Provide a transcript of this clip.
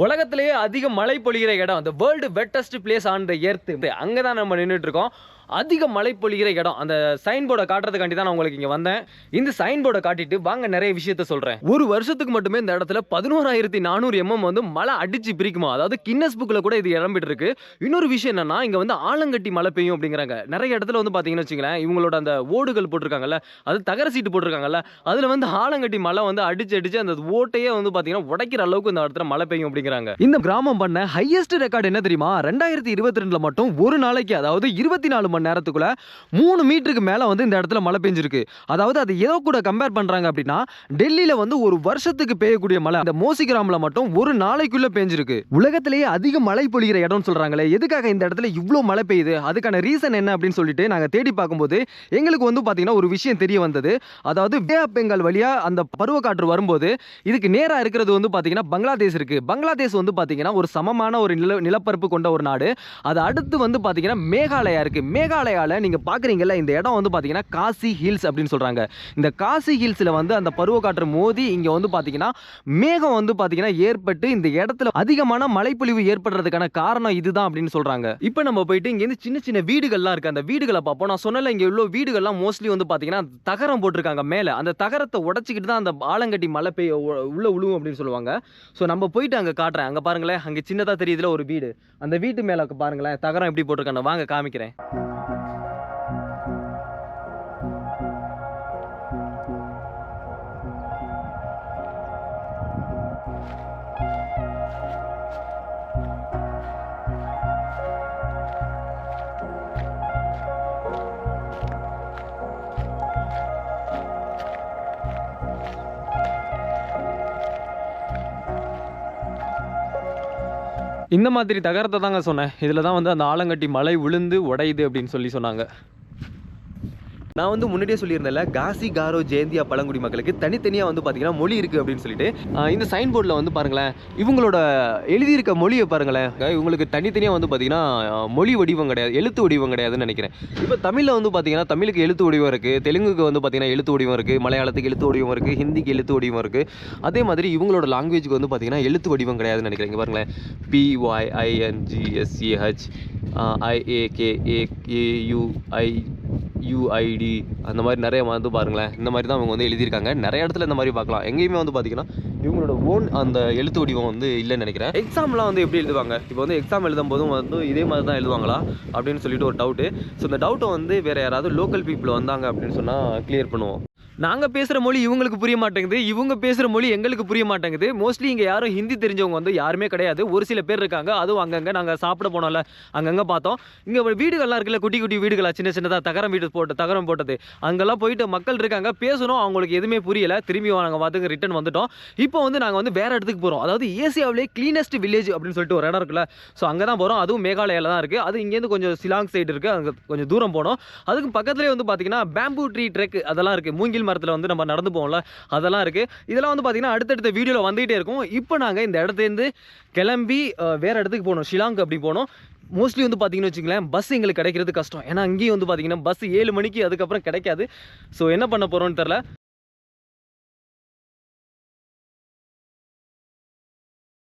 உலகத்திலேயே அதிக மழை பொழிகிற இடம், அந்த world wettest place on the earth, அங்கே தான் நம்ம நின்றுட்டு இருக்கோம். அதிக மழை பொழிகிற இடம், அந்த சைன் போர்டை காட்டுறதுக்காண்டி தான் நான் உங்களுக்கு இங்கே வந்தேன். இந்த சைன் போர்டை காட்டிட்டு வாங்க நிறைய விஷயத்த சொல்கிறேன். ஒரு வருஷத்துக்கு மட்டுமே இந்த இடத்துல 11,400 mm வந்து மழை அடிச்சு பிரிக்குமா, அதாவது கின்னஸ் புக்கில் கூட இது இடம்பிட்டு இருக்கு. இன்னொரு விஷயம் என்னன்னா, இங்கே வந்து ஆலங்கட்டி மழை பெய்யும் அப்படிங்கிறாங்க. நிறைய இடத்துல வந்து பார்த்தீங்கன்னு வச்சுங்களேன், இவங்களோட அந்த ஓடுகள் போட்டிருக்காங்கல்ல, அது தகர சீட்டு போட்டிருக்காங்கல்ல, அதில் வந்து ஆலங்கட்டி மழை வந்து அடிச்சு அந்த ஓட்டையே வந்து பார்த்தீங்கன்னா உடைக்கிற அளவுக்கு இந்த இடத்துல மழை பெய்யும் அப்படிங்கிறாங்க. இந்த கிராமம் பண்ண ஹையஸ்ட் ரெக்கார்டு என்ன தெரியுமா? 2022 மட்டும் ஒரு நாளைக்கு, அதாவது 24 மணி நேரத்துக்குள்ள 3 மீட்டருக்கு மேல வந்து இந்த இடத்துல மழை பெஞ்சிருக்கு. அதாவது அது ஏதோ கூட கம்பேர் பண்றாங்க அப்படின்னா, டெல்லியில வந்து ஒரு வருஷத்துக்கு பெய்யக்கூடிய மழை இந்த மோசி கிராமல மட்டும் ஒரு நாளைக்குள்ள பெஞ்சிருக்கு. உலகத்திலேயே அதிக மழை பொழிகிற இடம் சொல்றாங்களே, எதுக்காக இந்த இடத்துல இவ்வளோ மழை பெய்யுது, அதுக்கான ரீசன் என்ன அப்படின்னு சொல்லிட்டு நாங்க தேடி பார்க்கும்போது எங்களுக்கு வந்து பாத்தீங்கன்னா ஒரு விஷயம் தெரிய வந்தது. அதாவது பே ஆஃப் பெங்கால் வழியா அந்த பருவக்காற்று வரும்போது இதுக்கு நேரா இருக்கிறது வந்து பாத்தீங்கன்னா பங்களாதேஷ் இருக்கு. பங்களாதேஷ் வந்து பாத்தீங்கன்னா ஒரு சமமான ஒரு நிலப்பரப்பு கொண்ட ஒரு நாடு. அது அடுத்து வந்து பாத்தீங்கன்னா மேகாலயா இருக்கு. மேகாலயால நீங்க பாக்குறீங்கல்ல, இந்த இடம் வந்து பாத்தீங்கன்னா காசி ஹில்ஸ் அப்படின்னு சொல்றாங்க. இந்த காசி ஹில்ஸ்ல வந்து அந்த பருவக்காற்று மோதி இங்க வந்து பாத்தீங்கன்னா மேகம் வந்து பாத்தீங்கன்னா ஏற்பட்டு இந்த இடத்துல அதிகமான மழைப்பொழிவு ஏற்படுறதுக்கான காரணம் இதுதான் அப்படின்னு சொல்றாங்க. இப்போ நம்ம போயிட்டு இங்க இருந்து சின்ன சின்ன வீடுகள்லாம் இருக்கு, அந்த வீடுகளை பார்ப்போம். நான் சொன்னல, இங்க உள்ள வீடுகள்லாம் மோஸ்ட்லி வந்து பாத்தீங்கன்னா தகரம் போட்டிருக்காங்க மேல. அந்த தகரத்தை உடைச்சிக்கிட்டு தான் அந்த ஆலங்கட்டி மழை பெய்ய உள்ள உழுவும் அப்படின்னு சொல்லுவாங்க. ஸோ நம்ம போயிட்டு அங்க காட்டுறேன். அங்க பாருங்களேன், அங்க சின்னதா தெரியுதுல ஒரு வீடு, அந்த வீட்டு மேல பாருங்களேன் தகரம் எப்படி போட்டிருக்காங்க. வாங்க காமிக்கிறேன். இந்த மாதிரி தகரத்தை தாங்க சொன்னேன். இதில் தான் வந்து அந்த ஆலங்கட்டி மழை விழுந்து உடையுது அப்படின்னு சொன்னாங்க. நான் வந்து முன்னாடியே சொல்லியிருந்தேன்ல, காசி, காரோ, ஜெயந்தியா பழங்குடி மக்களுக்கு தனித்தனியாக வந்து பார்த்தீங்கன்னா மொழி இருக்குது அப்படின்னு சொல்லிட்டு. இந்த சைன் போர்டில் வந்து பாருங்களேன், இவங்களோட எழுதியிருக்க மொழியை பாருங்களேன். இவங்களுக்கு தனித்தனியாக வந்து பார்த்தீங்கன்னா மொழி வடிவம் கிடையாது, எழுத்து வடிவம் கிடையாதுன்னு நினைக்கிறேன். இப்போ தமிழில் வந்து பார்த்தீங்கன்னா தமிழுக்கு எழுத்து வடிவம் இருக்குது, தெலுங்குக்கு வந்து பார்த்தீங்கன்னா எழுத்து வடிவம் இருக்குது, மலையாளத்துக்கு எழுத்து வடிவம் இருக்குது, ஹிந்திக்கு எழுத்து வடிவம் இருக்குது. அதே மாதிரி இவங்களோட லாங்குவேஜுக்கு வந்து பார்த்தீங்கன்னா எழுத்து வடிவம் கிடையாதுன்னு நினைக்கிறேன். பாருங்களேன், PYINGSCH IAKAAUIUID அந்த மாதிரி நிறைய வந்து பாருங்களேன். இந்த மாதிரி தான் அவங்க வந்து எழுதியிருக்காங்க. நிறைய இடத்துல இந்த மாதிரி பார்க்கலாம். எங்கேயுமே வந்து பார்த்தீங்கன்னா இவங்களோட ஓன் அந்த எழுத்து வடிவம் வந்து இல்லைன்னு நினைக்கிறேன். எக்ஸாம்லாம் வந்து எப்படி எழுதுவாங்க, இப்போ வந்து எக்ஸாம் எழுதும் போதும் வந்து இதே மாதிரி தான் எழுதுவாங்களா அப்படின்னு சொல்லிட்டு ஒரு டவுட்டு. ஸோ இந்த டவுட்டை வந்து வேறு யாராவது லோக்கல் பீப்புள் வந்தாங்க அப்படின்னு சொன்னால் கிளியர் பண்ணுவோம். நாங்கள் பேசுகிற மொழி இவங்களுக்கு புரிய மாட்டேங்குது, இவங்க பேசுகிற மொழி எங்களுக்கு புரிய மாட்டேங்குது. மோஸ்ட்லி இங்கே யாரும் ஹிந்தி தெரிஞ்சவங்க வந்து யாருமே கிடையாது, ஒரு சில பேர் இருக்காங்க. அதுவும் அங்கங்கே நாங்கள் சாப்பிட போனோம்ல, அங்கங்கே பார்த்தோம். இங்கே வீடுகள்லாம் இருக்குல்ல, குட்டி குட்டி வீடுகளா, சின்ன சின்னதாக தகரம் போட்டது, அங்கெல்லாம் போயிட்டு மக்கள் இருக்காங்க. பேசணும், அவங்களுக்கு எதுவுமே புரியலை. திரும்பி நாங்கள் பார்த்துங்க ரிட்டன் வந்துட்டோம். இப்போ வந்து நாங்கள் வந்து வேறு இடத்துக்கு போகிறோம். அதாவது ஏசியாவிலே கிளீனஸ்ட் வில்லேஜ் அப்படின்னு சொல்லிட்டு ஒரு இடம் இருக்குல்ல, ஸோ அங்கே தான் போகிறோம். அதுவும் மேகாலயாவில் தான் இருக்குது. அது இங்கேருந்து கொஞ்சம் சிலாங் சைடு இருக்குது, அங்கே கொஞ்சம் தூரம் போனோம். அதுக்கு பக்கத்துலேயே வந்து பார்த்தீங்கன்னா பேம்பூ ட்ரீ ட்ரெக் அதெல்லாம் இருக்குது. மூங்கில் மரத்தில் வந்து நம்ம நடந்து போவோம்ல, அதெல்லாம் இருக்குது. இதெல்லாம் வந்து பார்த்தீங்கன்னா அடுத்தடுத்த வீடியோவில் வந்துகிட்டே இருக்கும். இப்போ நாங்கள் இந்த இடத்துலேருந்து கிளம்பி வேறு இடத்துக்கு போகணும், ஷிலாங் அப்படி போகணும். மோஸ்ட்லி வந்து பார்த்தீங்கன்னு வச்சுங்களேன், பஸ் எங்களுக்கு கிடைக்கிறது கஷ்டம். ஏன்னா அங்கேயும் வந்து பார்த்தீங்கன்னா பஸ் 7 மணிக்கு அதுக்கப்புறம் கிடைக்காது. ஸோ என்ன பண்ண போகிறோன்னு தெரில.